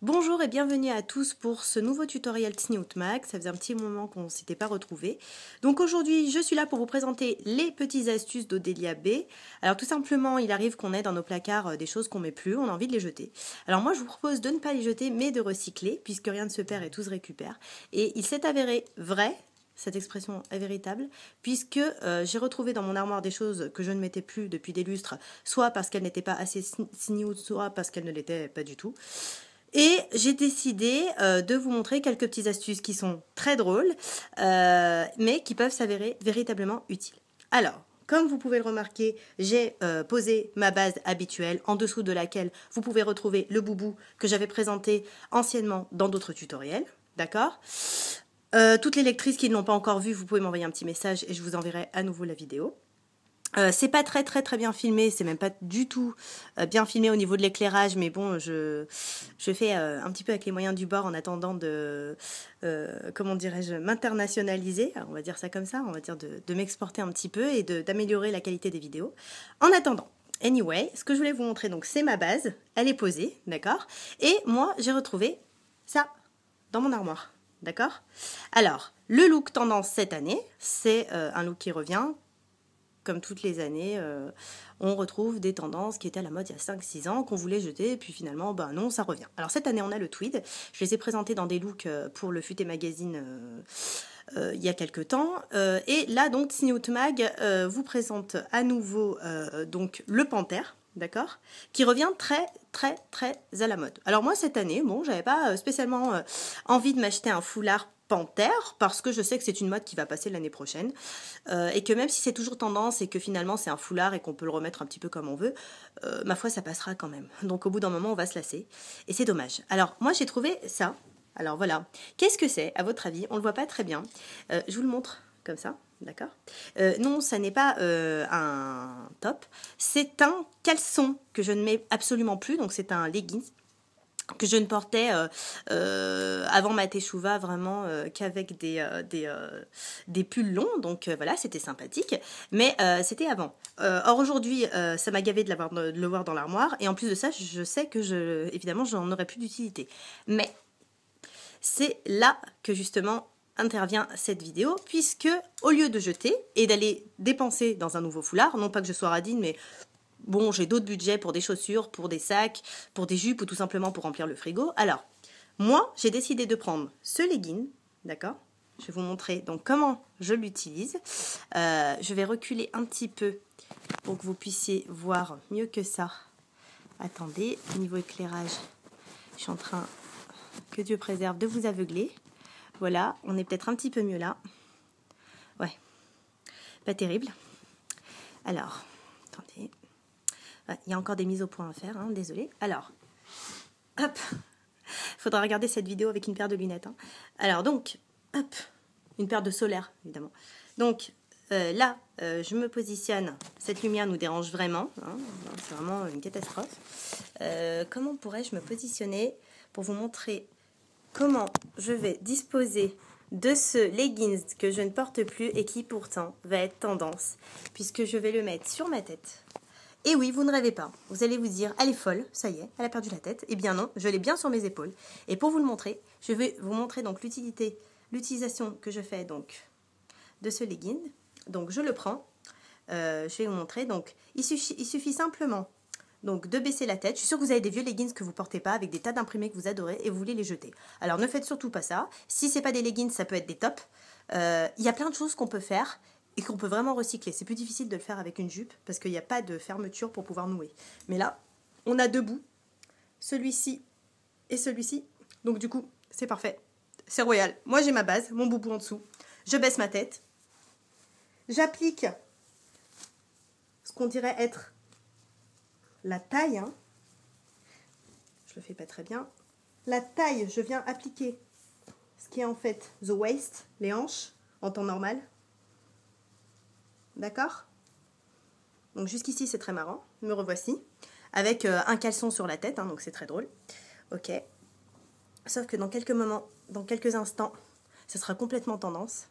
Bonjour et bienvenue à tous pour ce nouveau tutoriel Tsniout Mag. Ça faisait un petit moment qu'on ne s'était pas retrouvés. Donc aujourd'hui, je suis là pour vous présenter les petites astuces d'Odélia B. Alors tout simplement, il arrive qu'on ait dans nos placards des choses qu'on met plus, on a envie de les jeter. Alors moi, je vous propose de ne pas les jeter, mais de recycler, puisque rien ne se perd et tout se récupère. Et il s'est avéré vrai. Cette expression est véritable, puisque j'ai retrouvé dans mon armoire des choses que je ne mettais plus depuis des lustres, soit parce qu'elles n'étaient pas assez Tsniout, soit parce qu'elles ne l'étaient pas du tout. Et j'ai décidé de vous montrer quelques petites astuces qui sont très drôles, mais qui peuvent s'avérer véritablement utiles. Alors, comme vous pouvez le remarquer, j'ai posé ma base habituelle, en dessous de laquelle vous pouvez retrouver le boubou que j'avais présenté anciennement dans d'autres tutoriels. D'accord ? Toutes les lectrices qui ne l'ont pas encore vu, vous pouvez m'envoyer un petit message et je vous enverrai à nouveau la vidéo. C'est pas très bien filmé, c'est même pas du tout bien filmé au niveau de l'éclairage, mais bon, je fais un petit peu avec les moyens du bord en attendant de, comment dirais-je, m'internationaliser, on va dire ça comme ça, on va dire de m'exporter un petit peu et d'améliorer la qualité des vidéos. En attendant, anyway, ce que je voulais vous montrer, donc c'est ma base, elle est posée, d'accord, et moi j'ai retrouvé ça dans mon armoire, d'accord. Alors, le look tendance cette année, c'est un look qui revient. Comme toutes les années, on retrouve des tendances qui étaient à la mode il y a 5-6 ans, qu'on voulait jeter, et puis finalement, ben non, ça revient. Alors cette année, on a le tweed. Je les ai présentés dans des looks pour le Futé Magazine il y a quelques temps. Et là, donc, Tsniout Mag vous présente à nouveau donc, le panthère, d'accord, qui revient très à la mode. Alors moi, cette année, bon, j'avais pas spécialement envie de m'acheter un foulard panthère, parce que je sais que c'est une mode qui va passer l'année prochaine, et que même si c'est toujours tendance et que finalement c'est un foulard et qu'on peut le remettre un petit peu comme on veut, ma foi ça passera quand même. Donc au bout d'un moment on va se lasser, et c'est dommage. Alors moi j'ai trouvé ça, alors voilà. Qu'est-ce que c'est à votre avis? On le voit pas très bien, je vous le montre comme ça, d'accord. Non, ça n'est pas un top, c'est un caleçon que je ne mets absolument plus, donc c'est un leggings que je ne portais avant ma teshuva vraiment qu'avec des pulls longs, donc voilà, c'était sympathique, mais c'était avant. Or aujourd'hui, ça m'a gavé de le voir dans l'armoire, et en plus de ça, je sais que évidemment, j'en aurais plus d'utilité. Mais c'est là que justement intervient cette vidéo, puisque au lieu de jeter et d'aller dépenser dans un nouveau foulard, non pas que je sois radine, mais bon, j'ai d'autres budgets pour des chaussures, pour des sacs, pour des jupes ou tout simplement pour remplir le frigo. Alors, moi, j'ai décidé de prendre ce legging, d'accord? Je vais vous montrer donc comment je l'utilise. Je vais reculer un petit peu pour que vous puissiez voir mieux que ça. Attendez, niveau éclairage, je suis en train, que Dieu préserve, de vous aveugler. Voilà, on est peut-être un petit peu mieux là. Ouais, pas terrible. Alors, attendez. Il y a encore des mises au point à faire, hein, désolé. Alors, hop, il faudra regarder cette vidéo avec une paire de lunettes. Hein. Alors donc, hop, une paire de solaires, évidemment. Donc là, je me positionne. Cette lumière nous dérange vraiment. Hein, c'est vraiment une catastrophe. Comment pourrais-je me positionner pour vous montrer comment je vais disposer de ce leggings que je ne porte plus et qui pourtant va être tendance, puisque je vais le mettre sur ma tête. Et oui, vous ne rêvez pas. Vous allez vous dire, elle est folle, ça y est, elle a perdu la tête. Eh bien non, je l'ai bien sur mes épaules. Et pour vous le montrer, je vais vous montrer donc l'utilisation que je fais donc de ce legging. Donc je le prends, je vais vous montrer. Donc il suffit simplement donc de baisser la tête. Je suis sûre que vous avez des vieux leggings que vous ne portez pas avec des tas d'imprimés que vous adorez et vous voulez les jeter. Alors ne faites surtout pas ça. Si ce n'est pas des leggings, ça peut être des tops. Il y a plein de choses qu'on peut faire et qu'on peut vraiment recycler. C'est plus difficile de le faire avec une jupe parce qu'il n'y a pas de fermeture pour pouvoir nouer. Mais là, on a deux bouts, celui-ci et celui-ci. Donc du coup, c'est parfait. C'est royal. Moi, j'ai ma base, mon boubou en dessous. Je baisse ma tête. J'applique ce qu'on dirait être la taille. Hein. Je le fais pas très bien. La taille, je viens appliquer ce qui est en fait the waist, les hanches, en temps normal. D'accord? Donc jusqu'ici c'est très marrant, me revoici, avec un caleçon sur la tête, hein, donc c'est très drôle. Ok. Sauf que dans quelques moments, dans quelques instants, ce sera complètement tendance.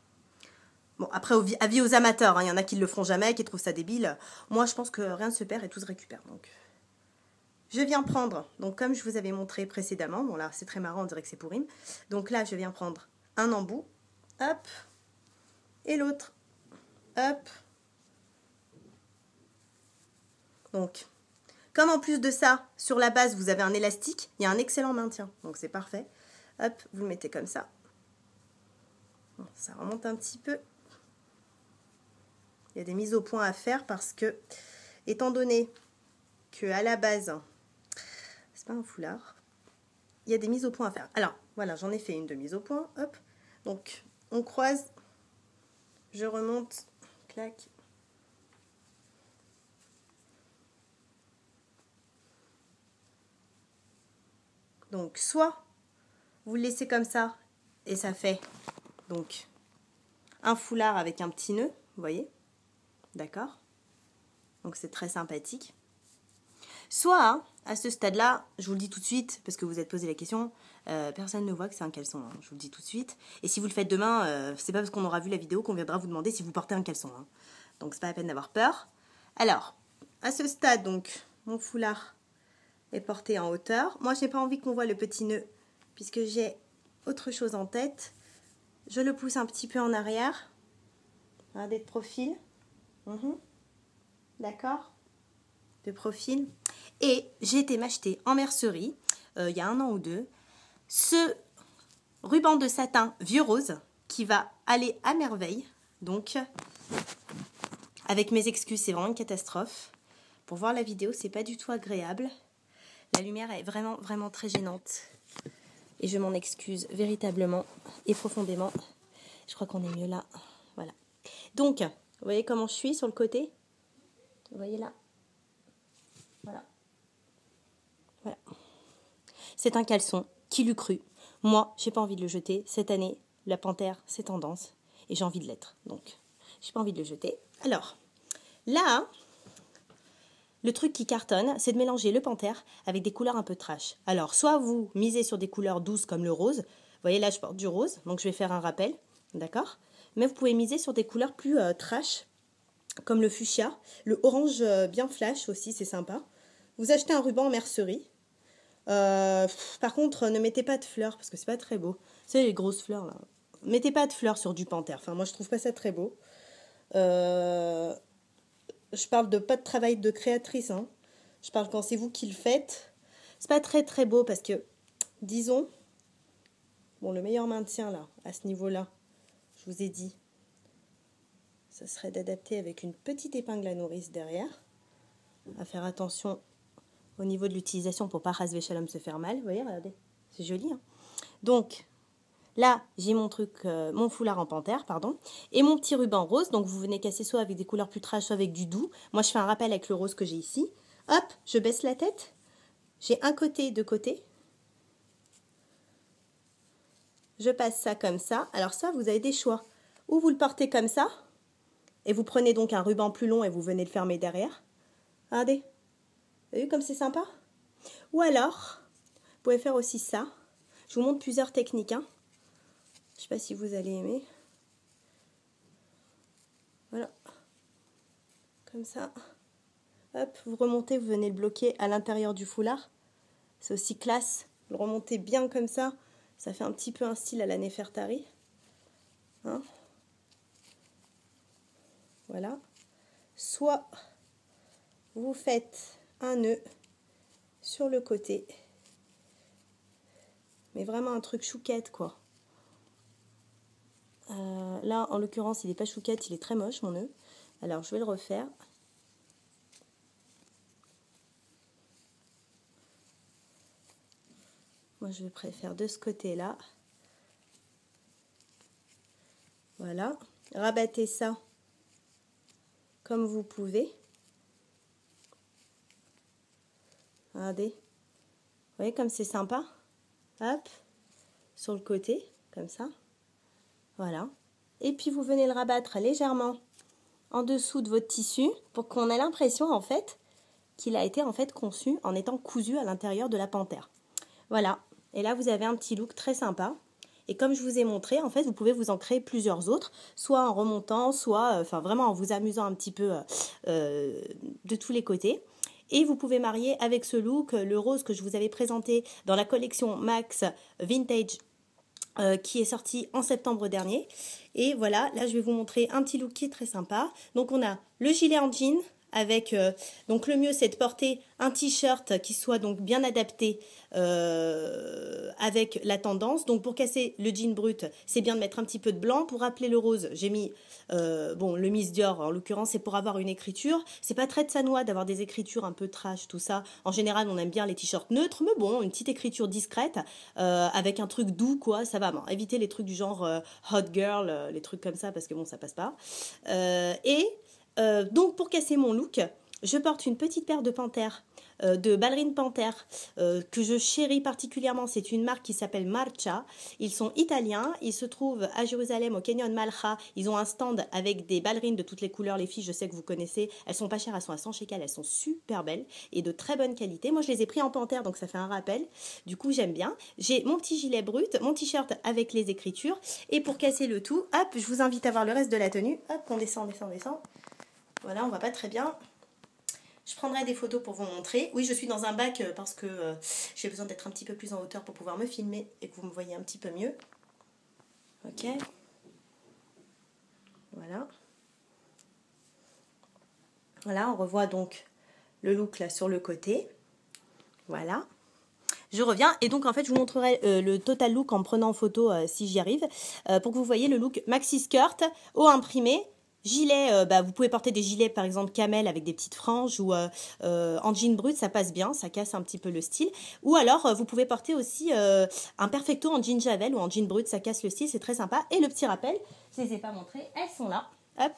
Bon, après, avis aux amateurs, hein, y en a qui ne le feront jamais, qui trouvent ça débile. Moi, je pense que rien ne se perd et tout se récupère. Donc, je viens prendre, donc comme je vous avais montré précédemment, bon là c'est très marrant, on dirait que c'est pour rime. Donc là je viens prendre un embout, hop, et l'autre, hop. Donc, comme en plus de ça, sur la base vous avez un élastique, il y a un excellent maintien, donc c'est parfait. Hop, vous le mettez comme ça. Bon, ça remonte un petit peu. Il y a des mises au point à faire parce que, étant donné que à la base, c'est pas un foulard, il y a des mises au point à faire. Alors, voilà, j'en ai fait une de mise au point, hop. Donc, on croise, je remonte, clac. Donc, soit vous le laissez comme ça et ça fait donc un foulard avec un petit nœud, vous voyez, d'accord? Donc, c'est très sympathique. Soit, hein, à ce stade-là, je vous le dis tout de suite, parce que vous êtes posé la question, personne ne voit que c'est un caleçon, hein, je vous le dis tout de suite. Et si vous le faites demain, c'est pas parce qu'on aura vu la vidéo qu'on viendra vous demander si vous portez un caleçon. Hein. Donc c'est pas la peine d'avoir peur. Alors, à ce stade, donc, mon foulard est porté en hauteur. Moi, je n'ai pas envie qu'on voit le petit nœud, puisque j'ai autre chose en tête. Je le pousse un petit peu en arrière. Regardez de profil. D'accord? De profil. Et j'ai été m'acheter en mercerie, il y a 1 an ou 2, ce ruban de satin vieux rose qui va aller à merveille. Donc, avec mes excuses, c'est vraiment une catastrophe. Pour voir la vidéo, c'est pas du tout agréable. La lumière est vraiment, vraiment très gênante. Et je m'en excuse véritablement et profondément. Je crois qu'on est mieux là. Voilà. Donc, vous voyez comment je suis sur le côté? Vous voyez là? Voilà. Voilà. C'est un caleçon. Qui l'eût cru? Moi, j'ai pas envie de le jeter. Cette année, la panthère, c'est tendance. Et j'ai envie de l'être. Donc, j'ai pas envie de le jeter. Alors, là, le truc qui cartonne, c'est de mélanger le panthère avec des couleurs un peu trash. Alors, soit vous misez sur des couleurs douces comme le rose. Vous voyez, là, je porte du rose. Donc, je vais faire un rappel. D'accord? Mais vous pouvez miser sur des couleurs plus trash, comme le fuchsia. Le orange bien flash aussi, c'est sympa. Vous achetez un ruban en mercerie. Par contre, ne mettez pas de fleurs parce que c'est pas très beau. Vous savez, les grosses fleurs là. Mettez pas de fleurs sur du panthère. Enfin, moi, je trouve pas ça très beau. Je parle de pas de travail de créatrice. Hein. Je parle quand c'est vous qui le faites. C'est pas très très beau parce que, disons, bon, le meilleur maintien là, à ce niveau-là, je vous ai dit, ça serait d'adapter avec une petite épingle à nourrice derrière. À faire attention au niveau de l'utilisation pour pas ras shalom se faire mal. Vous voyez, regardez, c'est joli. Hein. Donc, là, j'ai mon truc, mon foulard en panthère, pardon, et mon petit ruban rose. Donc, vous venez casser soit avec des couleurs plus trash, soit avec du doux. Moi, je fais un rappel avec le rose que j'ai ici. Hop, je baisse la tête. J'ai un côté, deux côtés. Je passe ça comme ça. Alors ça, vous avez des choix. Ou vous le portez comme ça, et vous prenez donc un ruban plus long et vous venez le fermer derrière. Regardez. Vous avez vu comme c'est sympa? Ou alors, vous pouvez faire aussi ça. Je vous montre plusieurs techniques. Hein. Je ne sais pas si vous allez aimer. Voilà. Comme ça. Hop, vous remontez, vous venez le bloquer à l'intérieur du foulard. C'est aussi classe. Le remonter bien comme ça. Ça fait un petit peu un style à la Nefertari. Hein? Voilà. Soit vous faites un nœud sur le côté. Mais vraiment un truc chouquette, quoi. Là, en l'occurrence, il n'est pas chouquette, il est très moche, mon nœud. Alors, je vais le refaire. Moi, je préfère de ce côté-là. Voilà. Rabattez ça comme vous pouvez. Regardez. Vous voyez comme c'est sympa? Hop. Sur le côté, comme ça. Voilà. Et puis, vous venez le rabattre légèrement en dessous de votre tissu pour qu'on ait l'impression, en fait, qu'il a été, en fait, conçu en étant cousu à l'intérieur de la panthère. Voilà. Et là, vous avez un petit look très sympa. Et comme je vous ai montré, en fait, vous pouvez vous en créer plusieurs autres, soit en remontant, soit, enfin, vraiment en vous amusant un petit peu de tous les côtés. Et vous pouvez marier avec ce look le rose que je vous avais présenté dans la collection Max Vintage qui est sorti en septembre dernier. Et voilà, là je vais vous montrer un petit look qui est très sympa. Donc on a le gilet en jean avec, donc le mieux c'est de porter un t-shirt qui soit donc bien adapté avec la tendance. Donc pour casser le jean brut, c'est bien de mettre un petit peu de blanc. Pour rappeler le rose, j'ai mis bon, le Miss Dior en l'occurrence, c'est pour avoir une écriture. C'est pas très de sanois d'avoir des écritures un peu trash, tout ça. En général, on aime bien les t-shirts neutres, mais bon, une petite écriture discrète avec un truc doux, quoi, ça va. Bon, évitez les trucs du genre hot girl, les trucs comme ça, parce que bon, ça passe pas. Donc pour casser mon look, je porte une petite paire de panthères, de ballerines panthères que je chéris particulièrement. C'est une marque qui s'appelle Marcia. Ils sont italiens. Ils se trouvent à Jérusalem, au Canyon Malcha. Ils ont un stand avec des ballerines de toutes les couleurs. Les filles, je sais que vous connaissez. Elles sont pas chères, elles sont à 100 shekels. Elles sont super belles et de très bonne qualité. Moi, je les ai pris en panthère, donc ça fait un rappel. Du coup, j'aime bien. J'ai mon petit gilet brut, mon t-shirt avec les écritures. Et pour casser le tout, hop, je vous invite à voir le reste de la tenue. Hop, on descend, descend, descend. Voilà, on voit pas très bien. Je prendrai des photos pour vous montrer. Oui, je suis dans un bac parce que j'ai besoin d'être un petit peu plus en hauteur pour pouvoir me filmer et que vous me voyez un petit peu mieux. Ok. Voilà. Voilà, on revoit donc le look là sur le côté. Voilà. Je reviens et donc en fait je vous montrerai le total look en prenant en photo si j'y arrive pour que vous voyez le look maxi skirt haut imprimé. Gilet, vous pouvez porter des gilets par exemple camel avec des petites franges ou en jean brut, ça passe bien, ça casse un petit peu le style. Ou alors vous pouvez porter aussi un perfecto en jean javel ou en jean brut, ça casse le style, c'est très sympa. Et le petit rappel, je ne les ai pas montrées, elles sont là. Hop,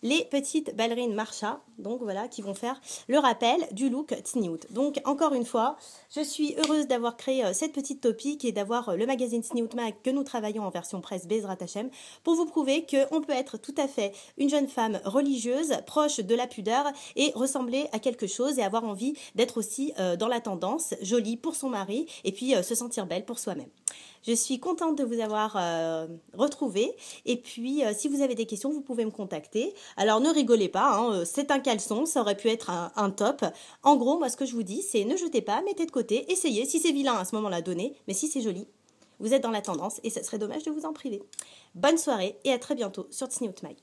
les petites ballerines Marcia, donc voilà, qui vont faire le rappel du look Tsniout. Donc encore une fois, je suis heureuse d'avoir créé cette petite topique et d'avoir le magazine Tsniout Mag que nous travaillons en version presse Bezrat Hashem pour vous prouver qu'on peut être tout à fait une jeune femme religieuse, proche de la pudeur et ressembler à quelque chose et avoir envie d'être aussi dans la tendance, jolie pour son mari et puis se sentir belle pour soi-même. Je suis contente de vous avoir retrouvé et puis si vous avez des questions, vous pouvez me contacter. Alors ne rigolez pas, hein, c'est un caleçon, ça aurait pu être un top. En gros, moi ce que je vous dis, c'est ne jetez pas, mettez de côté, essayez. Si c'est vilain à ce moment-là, donnez, mais si c'est joli, vous êtes dans la tendance et ça serait dommage de vous en priver. Bonne soirée et à très bientôt sur Tsniout Mag.